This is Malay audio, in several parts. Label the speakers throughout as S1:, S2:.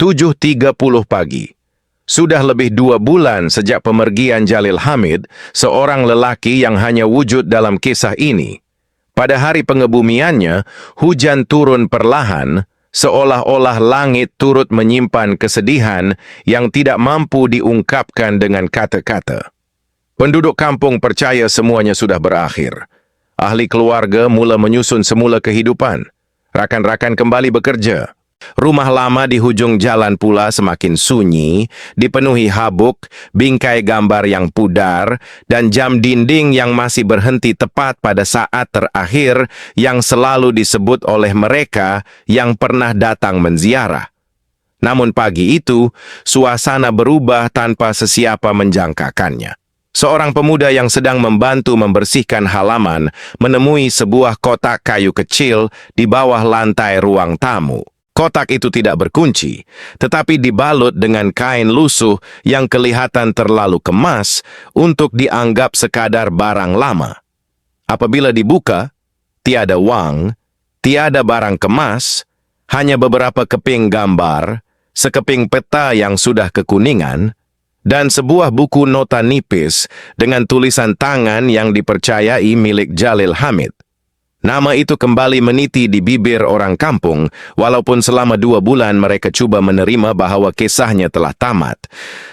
S1: 7.30 pagi. Sudah lebih 2 bulan sejak pemergian Jalil Hamid, seorang lelaki yang hanya wujud dalam kisah ini. Pada hari pengebumiannya, hujan turun perlahan, seolah-olah langit turut menyimpan kesedihan yang tidak mampu diungkapkan dengan kata-kata. Penduduk kampung percaya semuanya sudah berakhir. Ahli keluarga mula menyusun semula kehidupan. Rakan-rakan kembali bekerja. Rumah lama di hujung jalan pula semakin sunyi, dipenuhi habuk, bingkai gambar yang pudar, dan jam dinding yang masih berhenti tepat pada saat terakhir yang selalu disebut oleh mereka yang pernah datang menziarah. Namun pagi itu, suasana berubah tanpa sesiapa menjangkakannya. Seorang pemuda yang sedang membantu membersihkan halaman menemui sebuah kotak kayu kecil di bawah lantai ruang tamu. Kotak itu tidak berkunci, tetapi dibalut dengan kain lusuh yang kelihatan terlalu kemas untuk dianggap sekadar barang lama. Apabila dibuka, tiada wang, tiada barang kemas, hanya beberapa keping gambar, sekeping peta yang sudah kekuningan, dan sebuah buku nota nipis dengan tulisan tangan yang dipercayai milik Jalil Hamid. Nama itu kembali meniti di bibir orang kampung, walaupun selama 2 bulan mereka cuba menerima bahwa kisahnya telah tamat.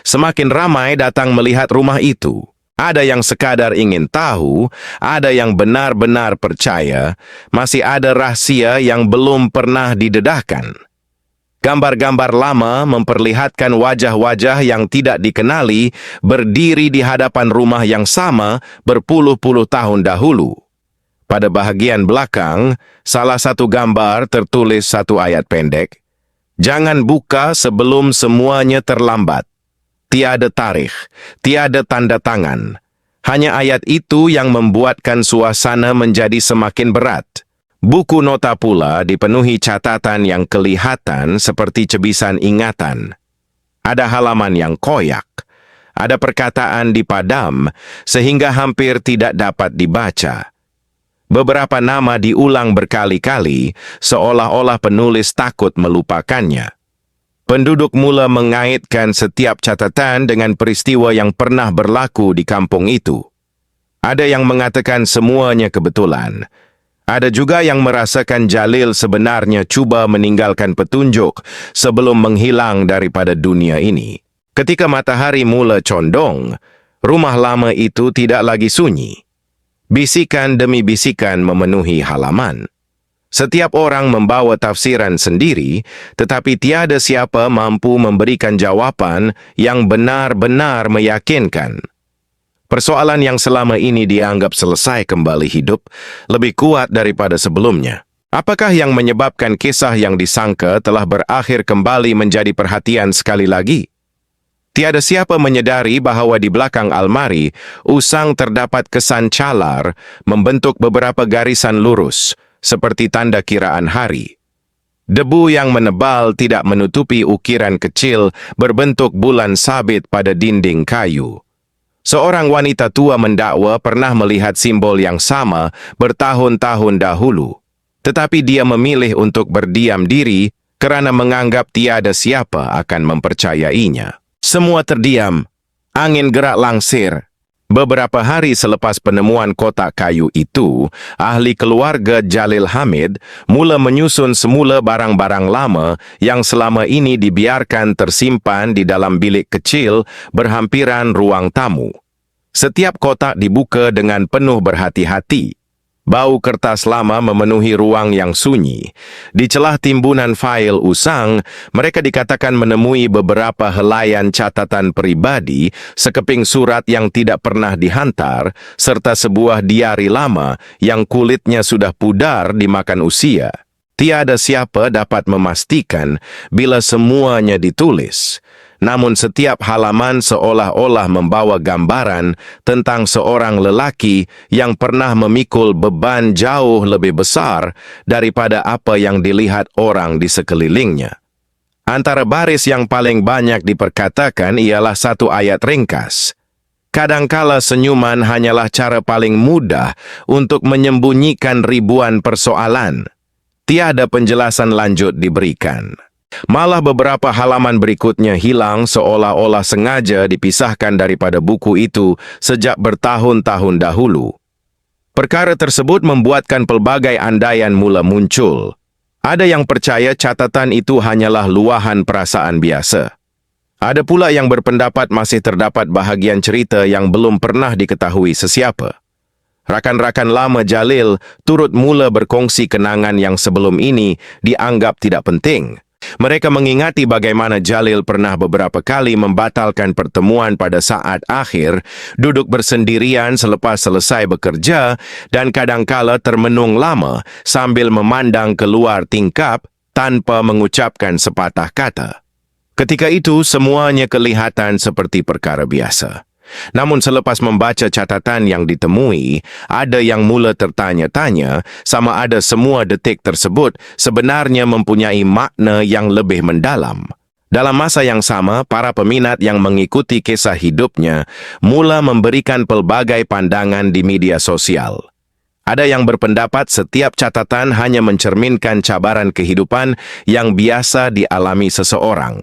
S1: Semakin ramai datang melihat rumah itu. Ada yang sekadar ingin tahu, ada yang benar-benar percaya, masih ada rahasia yang belum pernah didedahkan. Gambar-gambar lama memperlihatkan wajah-wajah yang tidak dikenali berdiri di hadapan rumah yang sama berpuluh-puluh tahun dahulu. Pada bahagian belakang, salah satu gambar tertulis satu ayat pendek. Jangan buka sebelum semuanya terlambat. Tiada tarikh, tiada tanda tangan. Hanya ayat itu yang membuatkan suasana menjadi semakin berat. Buku nota pula dipenuhi catatan yang kelihatan seperti cebisan ingatan. Ada halaman yang koyak. Ada perkataan dipadam sehingga hampir tidak dapat dibaca. Beberapa nama diulang berkali-kali, seolah-olah penulis takut melupakannya. Penduduk mula mengaitkan setiap catatan dengan peristiwa yang pernah berlaku di kampung itu. Ada yang mengatakan semuanya kebetulan. Ada juga yang merasakan Jalil sebenarnya cuba meninggalkan petunjuk sebelum menghilang daripada dunia ini. Ketika matahari mula condong, rumah lama itu tidak lagi sunyi. Bisikan demi bisikan memenuhi halaman. Setiap orang membawa tafsiran sendiri, tetapi tiada siapa mampu memberikan jawaban yang benar-benar meyakinkan. Persoalan yang selama ini dianggap selesai kembali hidup lebih kuat daripada sebelumnya. Apakah yang menyebabkan kisah yang disangka telah berakhir kembali menjadi perhatian sekali lagi? Tiada siapa menyadari bahwa di belakang almari, usang terdapat kesan calar membentuk beberapa garisan lurus, seperti tanda kiraan hari. Debu yang menebal tidak menutupi ukiran kecil berbentuk bulan sabit pada dinding kayu. Seorang wanita tua mendakwa pernah melihat simbol yang sama bertahun-tahun dahulu, tetapi dia memilih untuk berdiam diri karena menganggap tiada siapa akan mempercayainya. Semua terdiam. Angin gerak langsir. Beberapa hari selepas penemuan kotak kayu itu, ahli keluarga Jalil Hamid mula menyusun semula barang-barang lama yang selama ini dibiarkan tersimpan di dalam bilik kecil berhampiran ruang tamu. Setiap kotak dibuka dengan penuh berhati-hati. Bau kertas lama memenuhi ruang yang sunyi. Di celah timbunan fail usang, mereka dikatakan menemui beberapa helaian catatan pribadi, sekeping surat yang tidak pernah dihantar, serta sebuah diari lama yang kulitnya sudah pudar dimakan usia. Tiada siapa dapat memastikan bila semuanya ditulis. Namun setiap halaman seolah-olah membawa gambaran tentang seorang lelaki yang pernah memikul beban jauh lebih besar daripada apa yang dilihat orang di sekelilingnya. Antara baris yang paling banyak diperkatakan ialah satu ayat ringkas. Kadangkala senyuman hanyalah cara paling mudah untuk menyembunyikan ribuan persoalan. Tiada penjelasan lanjut diberikan. Malah beberapa halaman berikutnya hilang seolah-olah sengaja dipisahkan daripada buku itu sejak bertahun-tahun dahulu. Perkara tersebut membuatkan pelbagai andaian mula muncul. Ada yang percaya catatan itu hanyalah luahan perasaan biasa. Ada pula yang berpendapat masih terdapat bahagian cerita yang belum pernah diketahui sesiapa. Rakan-rakan lama Jalil turut mula berkongsi kenangan yang sebelum ini dianggap tidak penting. Mereka mengingati bagaimana Jalil pernah beberapa kali membatalkan pertemuan pada saat akhir, duduk bersendirian selepas selesai bekerja, dan kadangkala termenung lama sambil memandang keluar tingkap tanpa mengucapkan sepatah kata. Ketika itu, semuanya kelihatan seperti perkara biasa. Namun selepas membaca catatan yang ditemui, ada yang mula tertanya-tanya sama ada semua detik tersebut sebenarnya mempunyai makna yang lebih mendalam. Dalam masa yang sama, para peminat yang mengikuti kisah hidupnya mula memberikan pelbagai pandangan di media sosial. Ada yang berpendapat setiap catatan hanya mencerminkan cabaran kehidupan yang biasa dialami seseorang.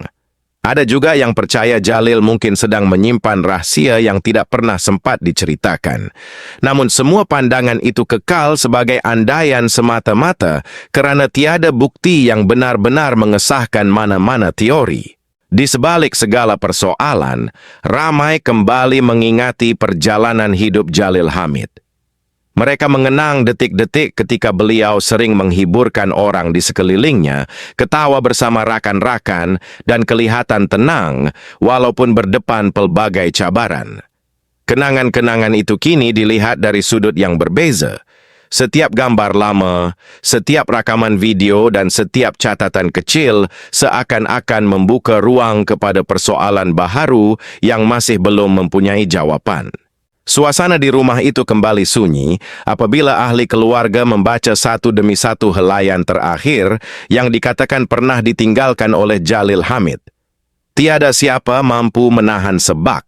S1: Ada juga yang percaya Jalil mungkin sedang menyimpan rahasia yang tidak pernah sempat diceritakan. Namun semua pandangan itu kekal sebagai andaian semata-mata kerana tiada bukti yang benar-benar mengesahkan mana-mana teori. Di sebalik segala persoalan, ramai kembali mengingati perjalanan hidup Jalil Hamid. Mereka mengenang detik-detik ketika beliau sering menghiburkan orang di sekelilingnya, ketawa bersama rakan-rakan, dan kelihatan tenang walaupun berdepan pelbagai cabaran. Kenangan-kenangan itu kini dilihat dari sudut yang berbeza. Setiap gambar lama, setiap rakaman video, dan setiap catatan kecil seakan-akan membuka ruang kepada persoalan baharu yang masih belum mempunyai jawapan. Suasana di rumah itu kembali sunyi apabila ahli keluarga membaca satu demi satu helaian terakhir yang dikatakan pernah ditinggalkan oleh Jalil Hamid. Tiada siapa mampu menahan sebak.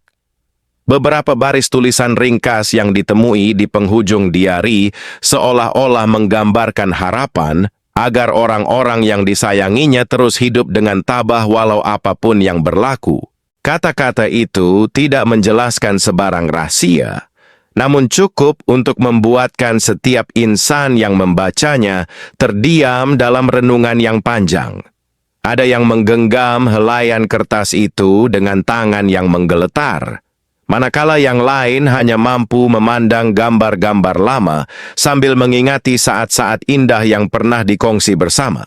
S1: Beberapa baris tulisan ringkas yang ditemui di penghujung diari seolah-olah menggambarkan harapan agar orang-orang yang disayanginya terus hidup dengan tabah walau apapun yang berlaku. Kata-kata itu tidak menjelaskan sebarang rahasia, namun cukup untuk membuatkan setiap insan yang membacanya terdiam dalam renungan yang panjang. Ada yang menggenggam helaian kertas itu dengan tangan yang menggeletar, manakala yang lain hanya mampu memandang gambar-gambar lama sambil mengingati saat-saat indah yang pernah dikongsi bersama.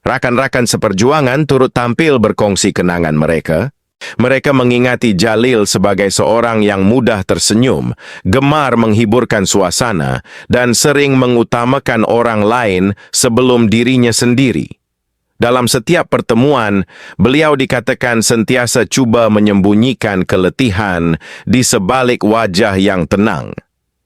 S1: Rakan-rakan seperjuangan turut tampil berkongsi kenangan mereka. Mereka mengingati Jalil sebagai seorang yang mudah tersenyum, gemar menghiburkan suasana, dan sering mengutamakan orang lain sebelum dirinya sendiri. Dalam setiap pertemuan, beliau dikatakan sentiasa cuba menyembunyikan keletihan di sebalik wajah yang tenang.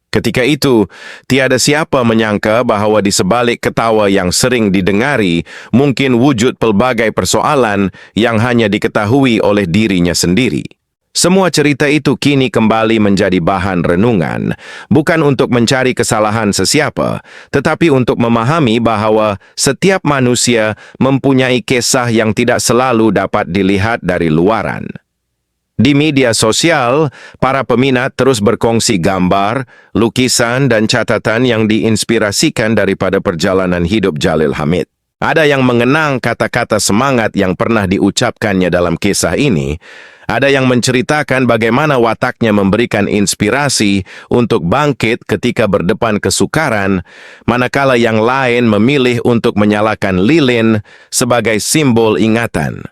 S1: Ketika itu, tiada siapa menyangka bahawa di sebalik ketawa yang sering didengari, mungkin wujud pelbagai persoalan yang hanya diketahui oleh dirinya sendiri. Semua cerita itu kini kembali menjadi bahan renungan, bukan untuk mencari kesalahan sesiapa, tetapi untuk memahami bahawa setiap manusia mempunyai kisah yang tidak selalu dapat dilihat dari luaran. Di media sosial, para peminat terus berkongsi gambar, lukisan, dan catatan yang diinspirasikan daripada perjalanan hidup Jalil Hamid. Ada yang mengenang kata-kata semangat yang pernah diucapkannya dalam kisah ini. Ada yang menceritakan bagaimana wataknya memberikan inspirasi untuk bangkit ketika berdepan kesukaran, manakala yang lain memilih untuk menyalakan lilin sebagai simbol ingatan.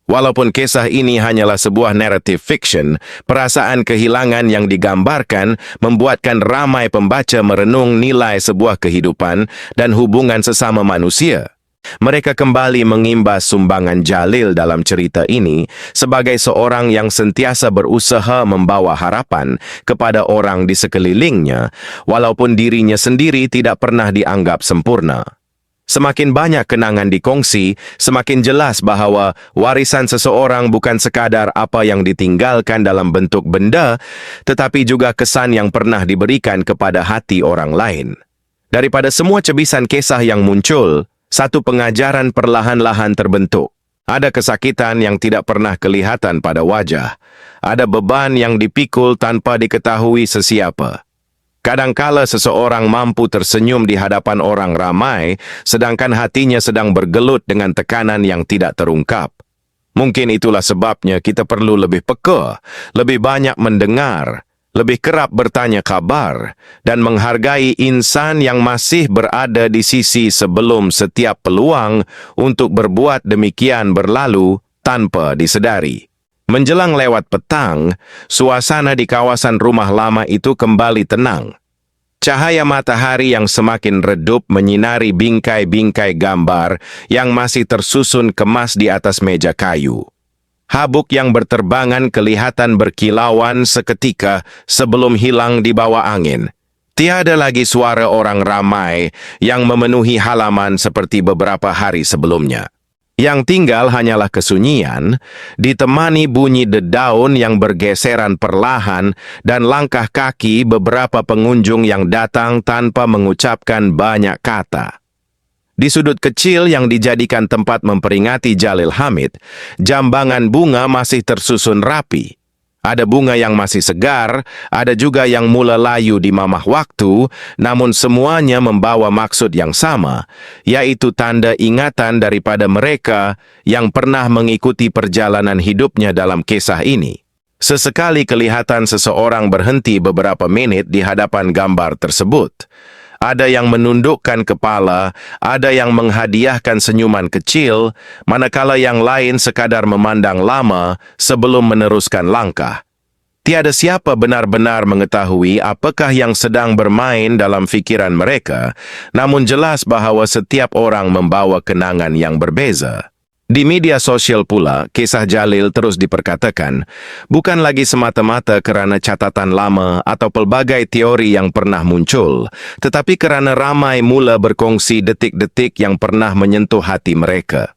S1: Walaupun kisah ini hanyalah sebuah narrative fiction, perasaan kehilangan yang digambarkan membuatkan ramai pembaca merenung nilai sebuah kehidupan dan hubungan sesama manusia. Mereka kembali mengimbas sumbangan Jalil dalam cerita ini sebagai seorang yang sentiasa berusaha membawa harapan kepada orang di sekelilingnya, walaupun dirinya sendiri tidak pernah dianggap sempurna. Semakin banyak kenangan dikongsi, semakin jelas bahawa warisan seseorang bukan sekadar apa yang ditinggalkan dalam bentuk benda, tetapi juga kesan yang pernah diberikan kepada hati orang lain. Daripada semua cebisan kisah yang muncul, satu pengajaran perlahan-lahan terbentuk. Ada kesakitan yang tidak pernah kelihatan pada wajah. Ada beban yang dipikul tanpa diketahui sesiapa. Kadangkala seseorang mampu tersenyum di hadapan orang ramai, sedangkan hatinya sedang bergelut dengan tekanan yang tidak terungkap. Mungkin itulah sebabnya kita perlu lebih peka, lebih banyak mendengar, lebih kerap bertanya kabar, dan menghargai insan yang masih berada di sisi sebelum setiap peluang untuk berbuat demikian berlalu tanpa disedari. Menjelang lewat petang, suasana di kawasan rumah lama itu kembali tenang. Cahaya matahari yang semakin redup menyinari bingkai-bingkai gambar yang masih tersusun kemas di atas meja kayu. Habuk yang berterbangan kelihatan berkilauan seketika sebelum hilang di bawah angin. Tiada lagi suara orang ramai yang memenuhi halaman seperti beberapa hari sebelumnya. Yang tinggal hanyalah kesunyian, ditemani bunyi dedaun yang bergeseran perlahan dan langkah kaki beberapa pengunjung yang datang tanpa mengucapkan banyak kata. Di sudut kecil yang dijadikan tempat memperingati Jalil Hamid, jambangan bunga masih tersusun rapi. Ada bunga yang masih segar, ada juga yang mula layu di mamah waktu, namun semuanya membawa maksud yang sama, yaitu tanda ingatan daripada mereka yang pernah mengikuti perjalanan hidupnya dalam kisah ini. Sesekali kelihatan seseorang berhenti beberapa menit di hadapan gambar tersebut. Ada yang menundukkan kepala, ada yang menghadiahkan senyuman kecil, manakala yang lain sekadar memandang lama sebelum meneruskan langkah. Tiada siapa benar-benar mengetahui apakah yang sedang bermain dalam fikiran mereka, namun jelas bahawa setiap orang membawa kenangan yang berbeza. Di media sosial pula, kisah Jalil terus diperkatakan, bukan lagi semata-mata kerana catatan lama atau pelbagai teori yang pernah muncul, tetapi kerana ramai mula berkongsi detik-detik yang pernah menyentuh hati mereka.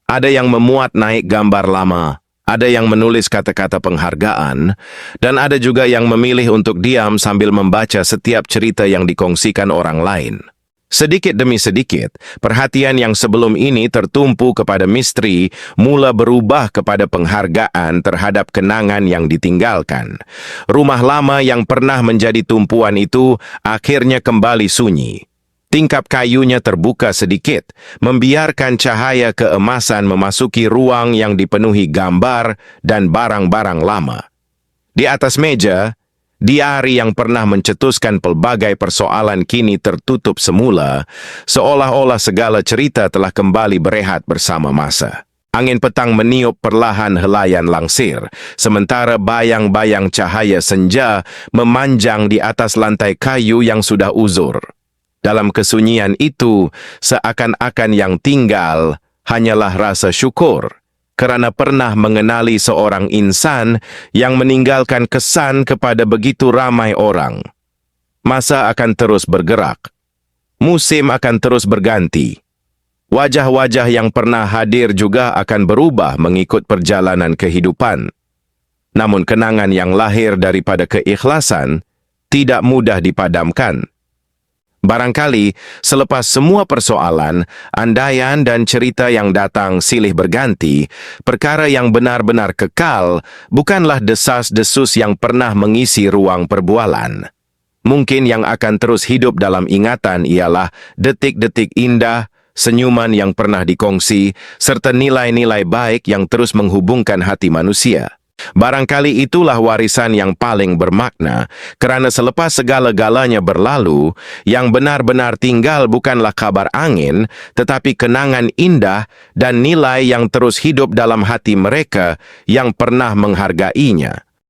S1: Ada yang memuat naik gambar lama, ada yang menulis kata-kata penghargaan, dan ada juga yang memilih untuk diam sambil membaca setiap cerita yang dikongsikan orang lain. Sedikit demi sedikit, perhatian yang sebelum ini tertumpu kepada misteri mula berubah kepada penghargaan terhadap kenangan yang ditinggalkan. Rumah lama yang pernah menjadi tumpuan itu akhirnya kembali sunyi. Tingkap kayunya terbuka sedikit, membiarkan cahaya keemasan memasuki ruang yang dipenuhi gambar dan barang-barang lama. Di atas meja, diari yang pernah mencetuskan pelbagai persoalan kini tertutup semula, seolah-olah segala cerita telah kembali berehat bersama masa. Angin petang meniup perlahan helayan langsir, sementara bayang-bayang cahaya senja memanjang di atas lantai kayu yang sudah uzur. Dalam kesunyian itu, seakan-akan yang tinggal hanyalah rasa syukur, kerana pernah mengenali seorang insan yang meninggalkan kesan kepada begitu ramai orang. Masa akan terus bergerak. Musim akan terus berganti. Wajah-wajah yang pernah hadir juga akan berubah mengikut perjalanan kehidupan. Namun kenangan yang lahir daripada keikhlasan tidak mudah dipadamkan. Barangkali, selepas semua persoalan, andaian dan cerita yang datang silih berganti, perkara yang benar-benar kekal bukanlah desas-desus yang pernah mengisi ruang perbualan. Mungkin yang akan terus hidup dalam ingatan ialah detik-detik indah, senyuman yang pernah dikongsi, serta nilai-nilai baik yang terus menghubungkan hati manusia. Barangkali itulah warisan yang paling bermakna, kerana selepas segala-galanya berlalu, yang benar-benar tinggal bukanlah kabar angin, tetapi kenangan indah dan nilai yang terus hidup dalam hati mereka yang pernah menghargainya.